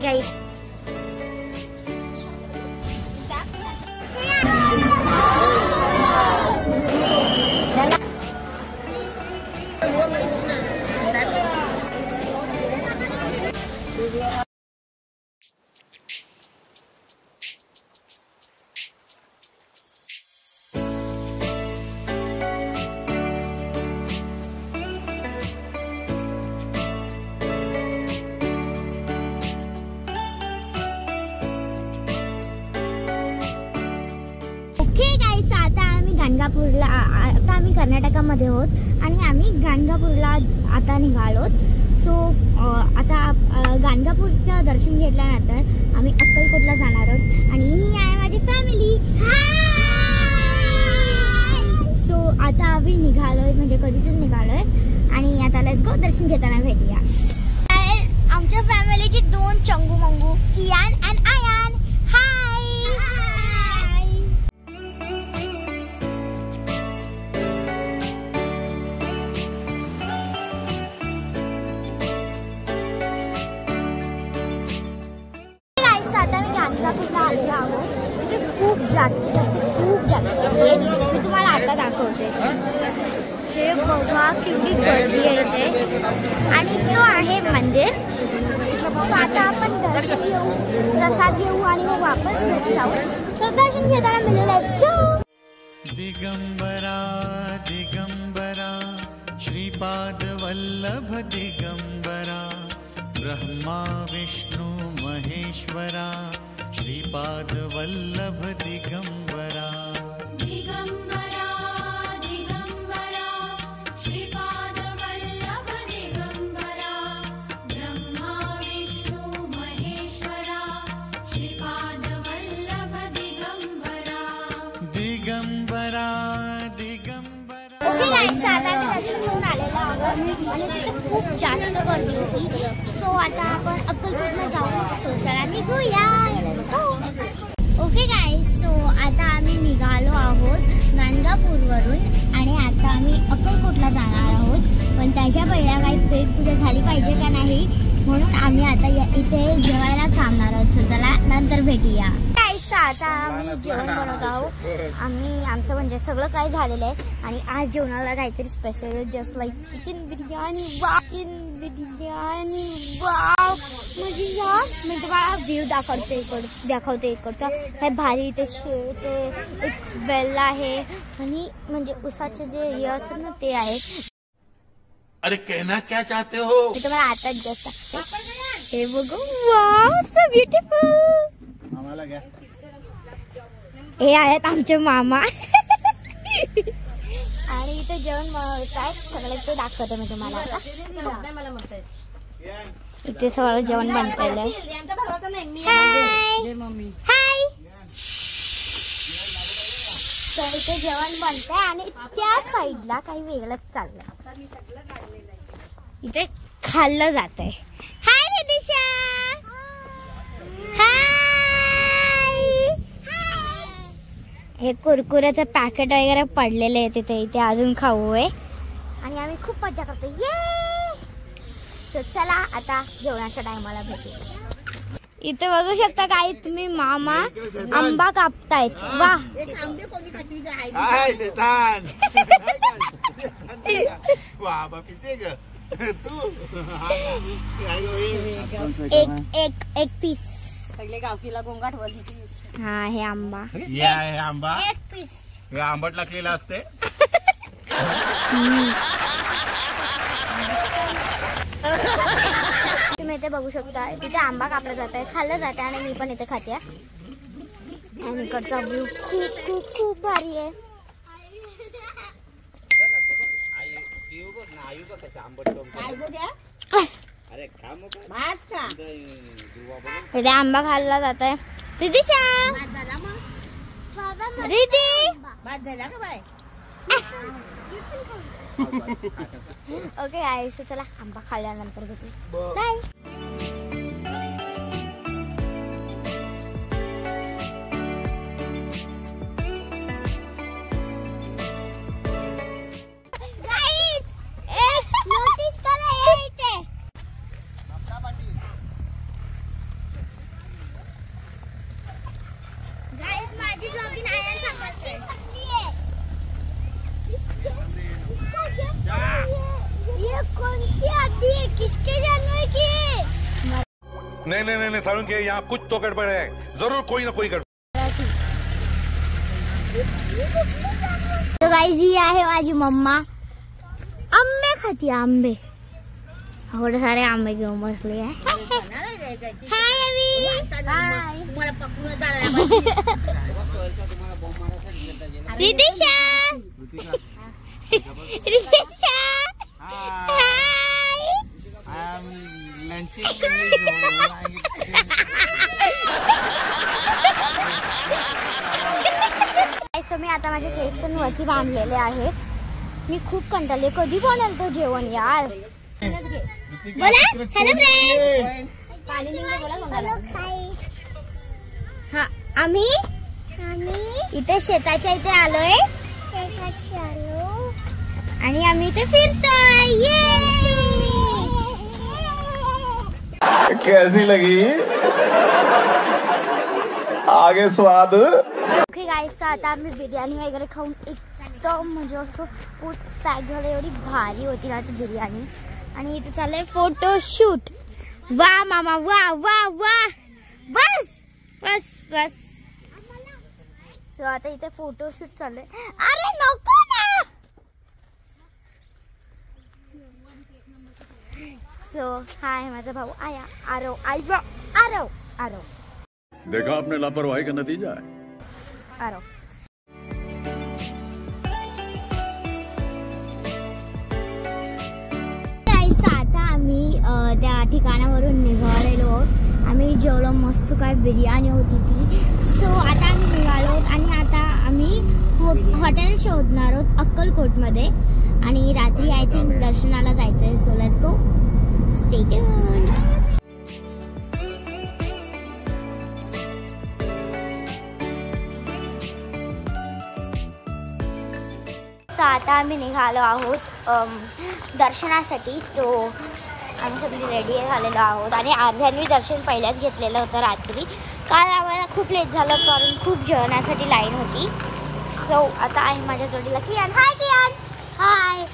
Guys गाणगापूरला आता आम्ही कर्नाटकामध्ये आहोत आणि आम्ही गाणगापूरला आता निघालोत. सो आता गाणगापूरचं दर्शन घेतल्यानंतर आम्ही अक्कलकोटला जाणार आहोत आणि ही आहे माझी फॅमिली. सो आता आम्ही निघालोय म्हणजे कधीच निघालोय आणि आता लेट्स गो दर्शन घेताना भेटूया. आमच्या फॅमिलीची 2 चंगू मंगू कियान अँड आयान. हाय आलेलो आहोत. म्हणजे खूप जास्त मी तुम्हाला आता दाखवते. हे बघा किती गर्दी येते आणि तो आहे मंदिर. आता आपण दर्शन घेऊ, प्रसाद घेऊ आणि मग वापस घरी जाऊ. तर दर्शन घेताना मिळेल. दिगंबरा दिगंबरा श्रीपाद वल्लभ दिगंबरा ब्रह्मा विष्णु महेश्वरा श्रीपाद वल्लभ दिगंबरा. दिगंबरा दिगंबरा श्रीपाद वल्लभ दिगंबरा ब्रह्मा विष्णु महेश्वरा श्रीपाद वल्लभ दिगंबरा. दिगंबरा दिगंबरा. ओके गाईस, आता आम्ही दर्शन घेऊन आलेलो आहोत आणि तिथे खूप जास्त गर्दी होती. सो आता आपण अक्कलकोटला जाऊ. सो चला निघूया. ओके गाईस, सो आता आम्ही निघालो आहोत गाणगापूरवरून आणि आता आम्ही अक्कलकोटला जाणार आहोत. पण त्याच्या पहिल्या काही पेटपूजा झाली पाहिजे का नाही म्हणून आम्ही आता इथे जेवायला थांबणार आहोत. सो चला नंतर भेटूया. आता आम्ही जेवण बनवत आहोत. आमचं म्हणजे सगळं काय झालेलं आहे आणि आज जेवणाला काहीतरी special just like chicken biryani. Wow म्हणजे या मी तुम्हाला व्ह्यू दाखवते इकडचा. हे भारी ते शेत आहे, एक वेल आहे आणि म्हणजे उसाचे जे हे असतात ना ते आहे. अरे कहना क्या चाहते हो? मी तुम्हाला आताच जस्ट दाखवते. हे बघू. Wow so beautiful. आम्हाला घ्या. हे आहेत आमचे मामा आणि इथे जेवण बनवताय सगळं ते दाखवते मी तुम्हाला आता. इथे सगळं जेवण बनतंय. हाय. तर इथे जेवण बनतंय आणि त्या साईडला काही वेगळंच चाललंय. इथे खाल्लं जातंय. हाय रिदिशा. हे कुरकुऱ्याचं पॅकेट वगैरे पडलेले आहे तिथे. इथे अजून खाऊ आहे आणि आम्ही खूप मजा करतो. ये. तर चला आता जेवणाच्या टायमाला भेटू. इथे बघू शकता काय तुम्ही मामा आंबा कापतायत. वा एक पीस. गावकीला गोंगाट. हा हे आंबा. आहे आंबा. एक पीस. हे आंबट लागलेला असते. तुम्ही इथे बघू शकता तिथे आंबा कापला जात आहे, खाल्लं जात आहे आणि मी पण इथे खाते. आणि इकडचा व्ह्यू खूप खूप खूप भारी आहे. इथे आंबा खाल्ला जात आहे. रिदिशा. रिदी. ओके आयुष्य चला आंबा खाल्ल्यानंतर भेटू. बाय. नहीं नहीं नहीं साळुंखे, यहाँ कुछ तो गड़बड़ है, जरूर कोई ना कोई गड़बड़। तो गाईज ही आहे माझी मम्मा, आंबे खाती आंबे, एवढे सारे आंबे घेऊन बसले आहे. हाय अवी, हाय रितिशा, रितिशा, हाय. सो मी आता माझे केस पण वरती बांधलेले आहेत. मी खूप कंटाळले, कधी बनल तो जेवण यार. बोला हॅलो फ्रेंड्स. हा आम्ही इथे शेताच्या इथे आलोय आणि आम्ही इथे फिरतोय. कैसी लगी आगे स्वाद. ओके गाईस, आता आम्ही बिर्याणी वगैरे खाऊन एकदम म्हणजे असं पोट पॅक झालं. एवढी भारी होती ना ती बिर्याणी. आणि इथे चाललंय फोटोशूट. वा मामा वा वा वा, बस बस बस. सो आता इथे फोटोशूट चाललंय. अरे नको ना. सो हाय माझा भाऊ आया, आरव आरव आरव आरव. देखा आपने लापरवाही का नतीजा है. आरव आता आम्ही त्या ठिकाणावरून निघालेलो. आम्ही जेवढं मस्त काय बिर्याणी होती ती. सो आता आम्ही निघालो आणि आता आम्ही हॉटेल शोधणार आहोत अक्कलकोटमध्ये. आणि रात्री आय थिंक दर्शनाला जायचं आहे. So let's go, stay tuned. आता आम्ही निघालो आहोत दर्शनासाठी. सो आम्ही सगळी रेडी झालेलो आहोत आणि अर्ध्यांनी दर्शन पहिल्याच घेतलेलं होतं रात्री. काल आम्हाला खूप लेट झालं कारण खूप जेवणासाठी लाईन होती. सो आता आहे माझ्या जोडीला कियान. हाय कियान. हाय.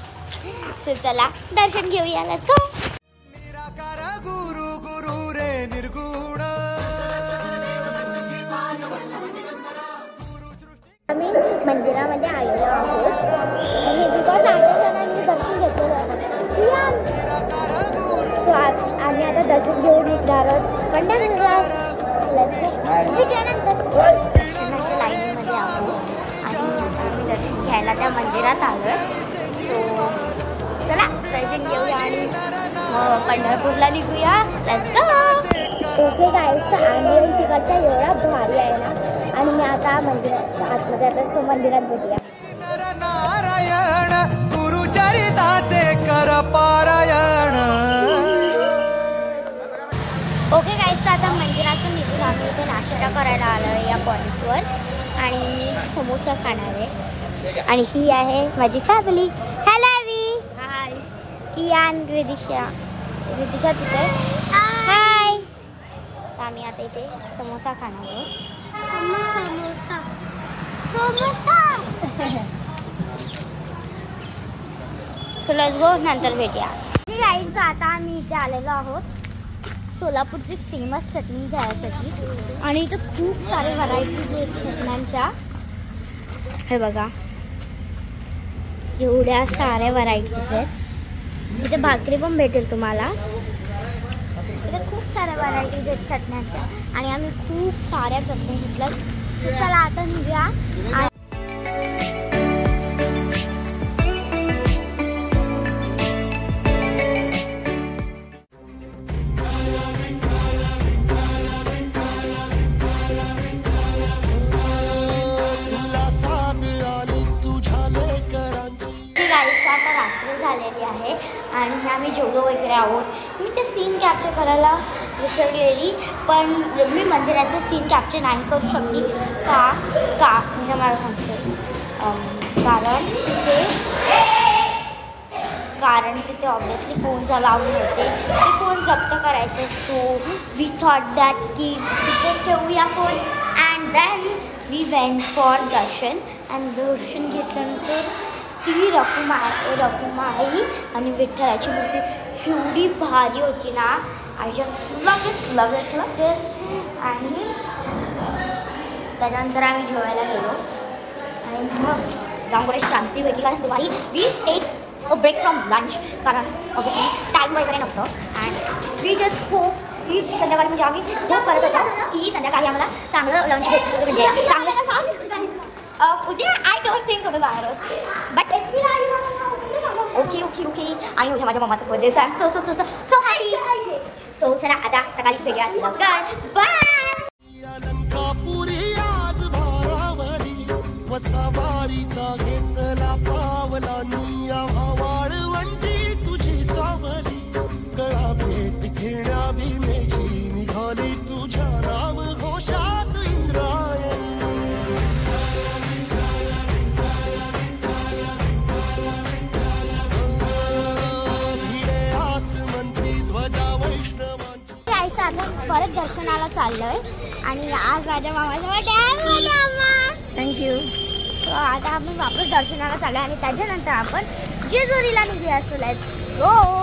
सो चला दर्शन घेऊया. Let's go. निराकार गुरु गुरु रे निर्गुण. आम्ही मंदिरामध्ये आलेलो आहोत आणि बिकॉज 8 जणांनी दर्शन घेतलेलं होतं. सो आम्ही आता दर्शन घेऊन निघणार आहोत पंढरपूरला. दर्शनाच्या लाईनीमध्ये आहोत आणि आता आम्ही दर्शन घ्यायला त्या मंदिरात आलोय. सो चला दर्शन घेऊया आणि पंढरपूरला निघूया. Let's go. Okay guys, ambulance इकडचा एवढा भारी आहे ना. आणि मी आता मंदिरात आतमध्ये आता. सो मंदिरात भेटूया. नारायण गुरुचरिताचे कर पारायण. ओके गाईस, आता मंदिरातून निघून आम्ही इथे नाश्ता करायला आलो आहे या पॉईंटवर. आणि मी समोसा खाणार आहे. आणि ही आहे माझी फॅमिली. हॅलो अवी. हाय. कियान, रितिशा तिथे. हाय. सो आम्ही आता इथे समोसा खाणार आहोत. सो लेट्स गो, नंतर भेटूया. गाईस, आता आम्ही इथे आलेलो आहोत सोलापूरची फेमस चटणी घ्यायसाठी. आणि इथं खूप सारे व्हरायटीज आहेत चटण्यांच्या. हे बघा एवढ्या साऱ्या व्हरायटीज आहेत. इथे भाकरी पण भेटेल तुम्हाला. इथे खूप साऱ्या व्हरायटीज आहेत चटण्यांच्या आणि आम्ही खूप साऱ्या चटण्या घेतल्यात. चला आता निघूया. आता रात्री झालेली आहे आणि आम्ही जेवलो वगैरे आहोत. मी ते सीन कॅप्चर करायला विसरलेली, पण मी मंदिराचे सीन कॅप्चर नाही करू शकली. का म्हणजे मला सांगते कारण तिथे ऑब्वियसली फोन्स अलाउड होते. ते फोन जप्त करायचे. सो वी थॉट दॅट की तिथे ठेवूया phone. And then we went for darshan. आणि दर्शन घेतल्यानंतर ती रखुमाई आणि विठ्ठलाची मूर्ती एवढी भारी होती ना. I just love it. आणि त्याच्यानंतर आम्ही जेवायला गेलो आणि मग जाऊन कुठे शांती भेटली, कारण दुपारी we take a break from lunch, कारण ऑब्विसली टाईम वगैरे नव्हतं. अँड वी जस्ट होप की संध्याकाळी म्हणजे आम्ही होप करत होतो की संध्याकाळी आम्हाला चांगलं लंच भेटलं, म्हणजे चांगलं उद्या आय डोंट थिंक होतं जाणार, बट ओके. आणि उद्या माझ्या मम्माचा birthday, so I am so happy. So चला आता सकाळीच भेटूया. लवकर बाय. अलंकापुरी आज भारावरी वसावारीचा घेतला पावला निया वाळवंटी तुझी सावली गळा भेट घेण्या भीमेची निघाली तुझ्या नाम घोषात इंद्रायणी. भिडे आसमंती ध्वजा वैष्णवांची. आपण परत दर्शनाला चाललोय आणि आज माझ्या मामाचा बर्थडे. थँक्यू. सो आता आपण वापस दर्शनाला चाललोय आणि त्याच्यानंतर आपण जेजुरीला निघूया. So let's go.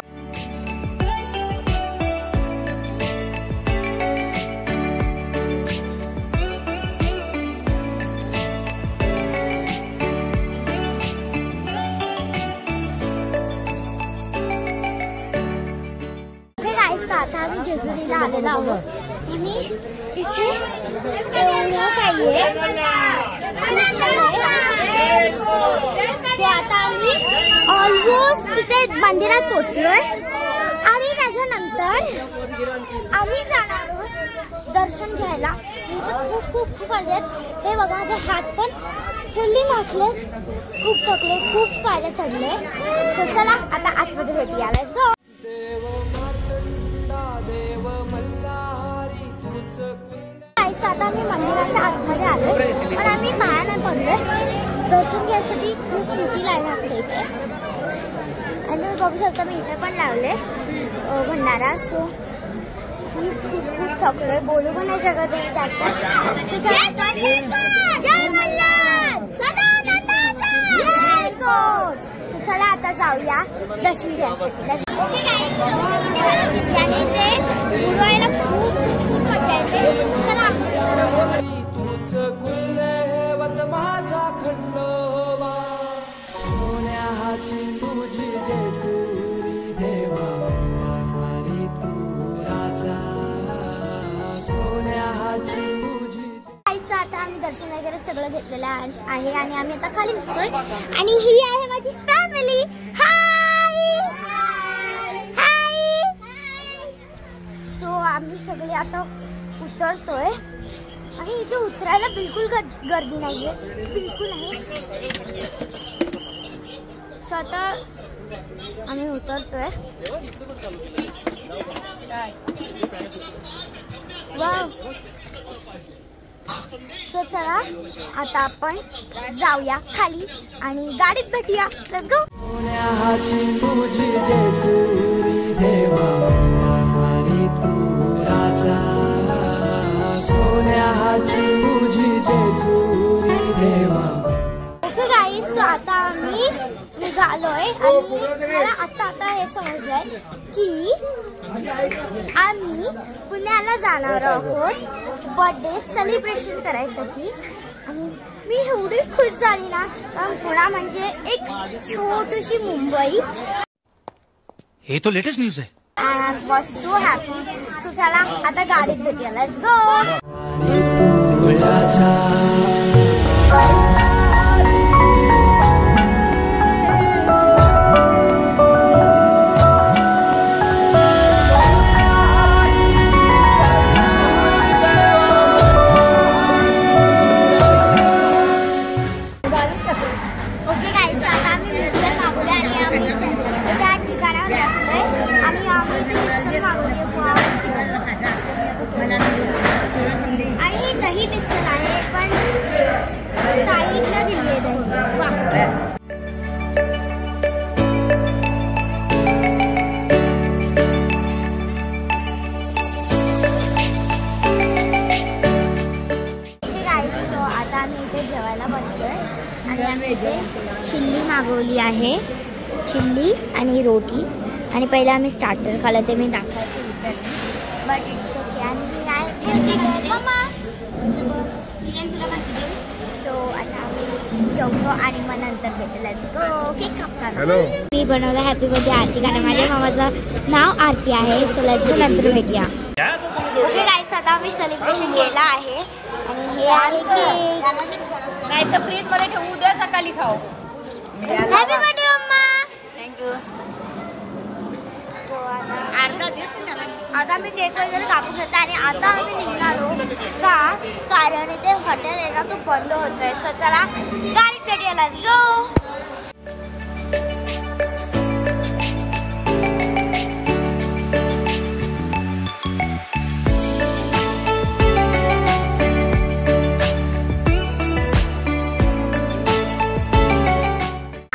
आता आम्ही जेजुरीला आलेलो आहोत आणि इथे एवढं काही आहे. सो आता आम्ही ऑलमोस्ट तिथे मंदिरात पोचलोय आणि त्याच्यानंतर आम्ही जाणार आहोत दर्शन घ्यायला. इथे खूप आले आहेत. हे बघा, ते हात पण फुल्ली माखलेत, खूप थकले, खूप पायऱ्या चढले. सो चला आता आतमध्ये भेटूया. Let's go. आता आम्ही मंदिराच्या आतमध्ये आलो, पण आम्ही पाया नाही पडलोय. दर्शन घ्यायसाठी खूप मोठी लाईन असते इथे आणि तुम्ही बघू शकता मी इथे पण लावले भंडारा. सो खूप थकलोय, बोलू पण नाही शकत जास्त. चला आता जाऊया दर्शन घ्यायसाठी. खूप मजा येते. तूच कुलदेवत माझा खंडोबा सोन्याची तुझी जेजुरी देवा रे तू राजा सोन्याची तुझी. आता आम्ही दर्शन वगैरे सगळं घेतलेलं आहे आणि आम्ही आता खाली निघतोय आणि ही आहे माझी फॅमिली. हाय. सो आम्ही सगळे आता उतरतोय आणि इथे उतरायला बिलकुल गर्दी नाहीये, बिलकुल नाही. सो आता आम्ही उतरतोय. वाव. सो चला आता आपण जाऊया खाली आणि गाडीत भेटूया. Let's go. सोन्याची तुझी जेजुरी देवा रे तू राजा सोन्याची तुझी जेजुरी देवा. ओके गाईज, सो आता आम्ही निघालोय आणि मला आता हे समजलंय की आम्ही पुण्याला जाणार आहोत बर्थडे सेलिब्रेशन करायसाठी. आणि मी एवढी खुश झाली ना, कारण पुणा म्हणजे एक छोटीशी मुंबई. हे तो लेटेस्ट न्यूज आहे. I was so happy. So चला आता गाडीत भेटूया. Let's go. ओके गाईज, आता आम्ही मिसळ मागवले आणि आम्ही त्या ठिकाणावर बसलोय आणि आम्ही मिसळ मागवली आणि दही मिसळ आहे, पण साईडला दिली आहे दही. आता आम्ही इथे जेवायला बसलोय आणि आम्ही इथे चिल्ली मागवली आहे, चिल्ली आणि रोटी. आणि पहिला आम्ही स्टार्टर खाल्लं, ते मी दाखवायचं विसरले. But it's okay. आणि मी आहे मम्मा सो आता आम्ही जेवतो आणि मग नंतर भेटू. लेट्स गो केक कापताना. मी बनवलं हॅपी बर्थडे आरती कारण माझ्या मामाचं नाव आरती आहे. सो लेट्स गो नंतर भेटूया. ओके गाईस आता आम्ही सेलिब्रेशन केलं आहे आणि हे आहे केक. नाही तर फ्रीज मध्ये ठेवू उद्या सकाळी खाऊ. हॅपी बर्थडे मम्मा. थँक्यू. सो आता मी केक वगैरे कापू शकते आणि आता आम्ही निघालो का कारण इथे हॉटेल आहे ना तो बंद होतोय. सो चला गाडीत भेटूया. Let's go.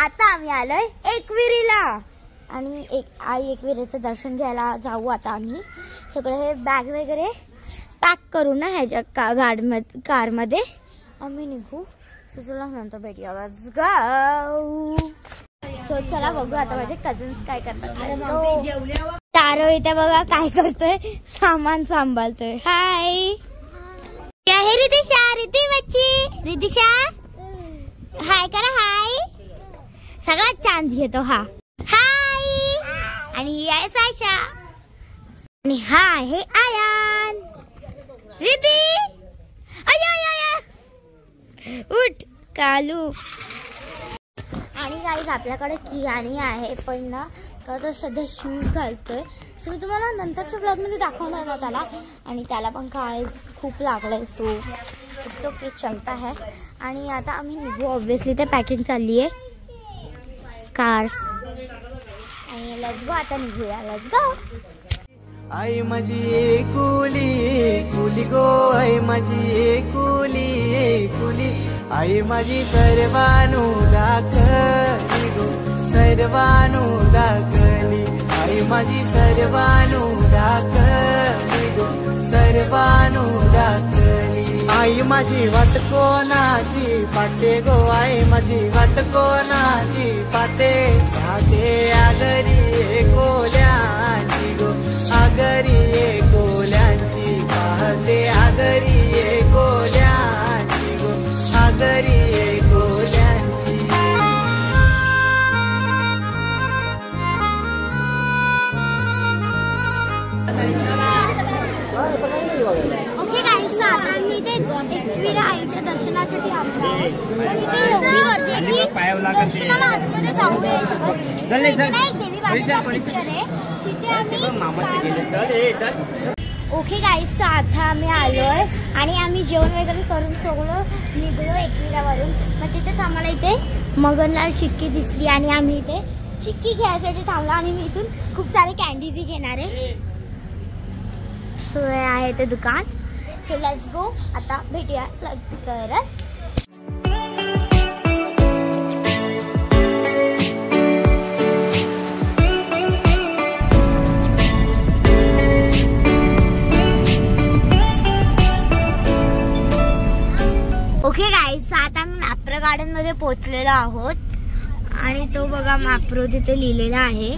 आता आम्ही आलोय एकविरीला आणि आई एकविरीचं दर्शन घ्यायला जाऊ. आता आम्ही सगळे हे बॅग वगैरे पॅक करू ना ह्याच्या कारमध्ये आम्ही निघू. सुचला नंतर भेटूया. Let's go. सो चला बघू आता माझे कझन्स काय करतात. तारो इथे बघा काय करतोय सामान सांभाळतोय. हाय हे रितिशा. रिती बच्ची रितिशा हाय करा. हाय सगळ्यात चान्स घेतो हा. हाय. आणि ही आहे साशा आणि हा आहे आयान. रिती उठ कालू. आणि गाईज आपल्याकडे कियानी आहे पण ना तर सध्या शूज घालतोय. सो मी तुम्हाला नंतरच्या ब्लॉगमध्ये दाखवणार ना त्याला. आणि त्याला पण काय खूप लागलंय. सो इट्स ओके चलता है. आणि आता आम्ही निघू. ऑब्व्हियसली ते पॅकिंग चालली आहे कार्स आणि लेट्स गो. आता निघूया. Let's go. आई माझी एकुली कुली गो. आई माझी एकुली कुली. आई माझी सर्वानु दाखली गो. सर्वानु दाखली. आई माझी सर्वानु दाखली गो. सर्वानु दाखली. आई माझी वाट कोणाची पाटे गो. आई माझी वाट कोणाची पाटे. पाटे आगरी एकोल्यांची गो. आगरी एकोल्यांची पाहते. आगरी एकोल्यांची गो. आगरी एकोल्यांची. ओके गाईस आता आम्ही ते एकविरा आईच्या दर्शनासाठी आलो आहोत. इथे एवढी गर्दी आहे की दर्शनाला आतमध्ये जाऊ नाही शकत. देवी बाबाचा पिक्चर आहे तिथे आम्ही. ओके गाईस आता आम्ही आलोय आणि आम्ही जेवण वगैरे करून सगळं निघलो एकविरावरून. मग तिथेच आम्हाला इथे मगनलाल चिक्की दिसली आणि आम्ही इथे चिक्की घ्यायसाठी थांबलो आणि मी इथून खूप सारे कॅन्डीजही घेणार आहे. सो हे आहे ते दुकान. So let's go. आता भेटूया लवकरच. ओके गाईस आता आम्ही मॅप्रो गार्डन मध्ये पोहोचलेलो आहोत आणि तो बघा मॅप्रो तिथे लिहिलेला आहे.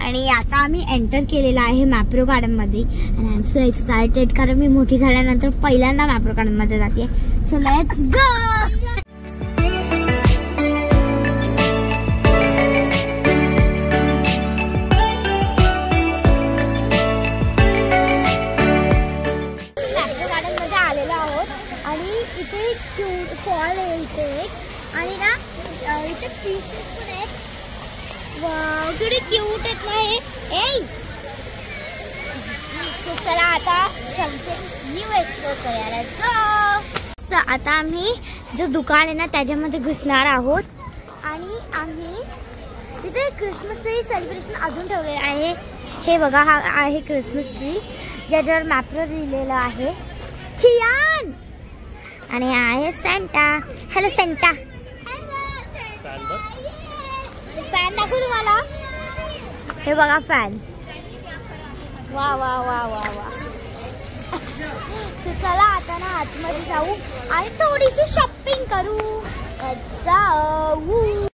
आणि आता आम्ही एंटर केलेला आहे मॅप्रो गार्डन मध्ये. आणि आय एम सो एक्सायटेड कारण मी मोठी झाल्यानंतर पहिल्यांदा मॅप्रो गार्डन मध्ये जाते. So let's go. Mapro garden मध्ये आलेलो आहोत आणि इथे फॉल आहे इथे आणि ना इथे फिशेस पण आहेत. वाव किती क्यूट आहेत ना हे. चला आता समथिंग न्यू एक्सप्लोर करायला. आता आम्ही जो दुकान आहे ना त्याच्यामध्ये घुसणार आहोत आणि आम्ही इथे क्रिसमस ट्री सेलिब्रेशन अजून ठेवलेलं आहे. हे बघा हा आहे क्रिसमस ट्री ज्याच्यावर मॅप्रो लिहिलेलं आहे कियान. आणि हा आहे सेंटा. Hello Santa. फॅन दाखवू तुम्हाला. हे बघा फॅन. वा वा वा वा वा. चला आता ना आतमध्ये जाऊ आणि थोडीशी शॉपिंग करू. जाऊ.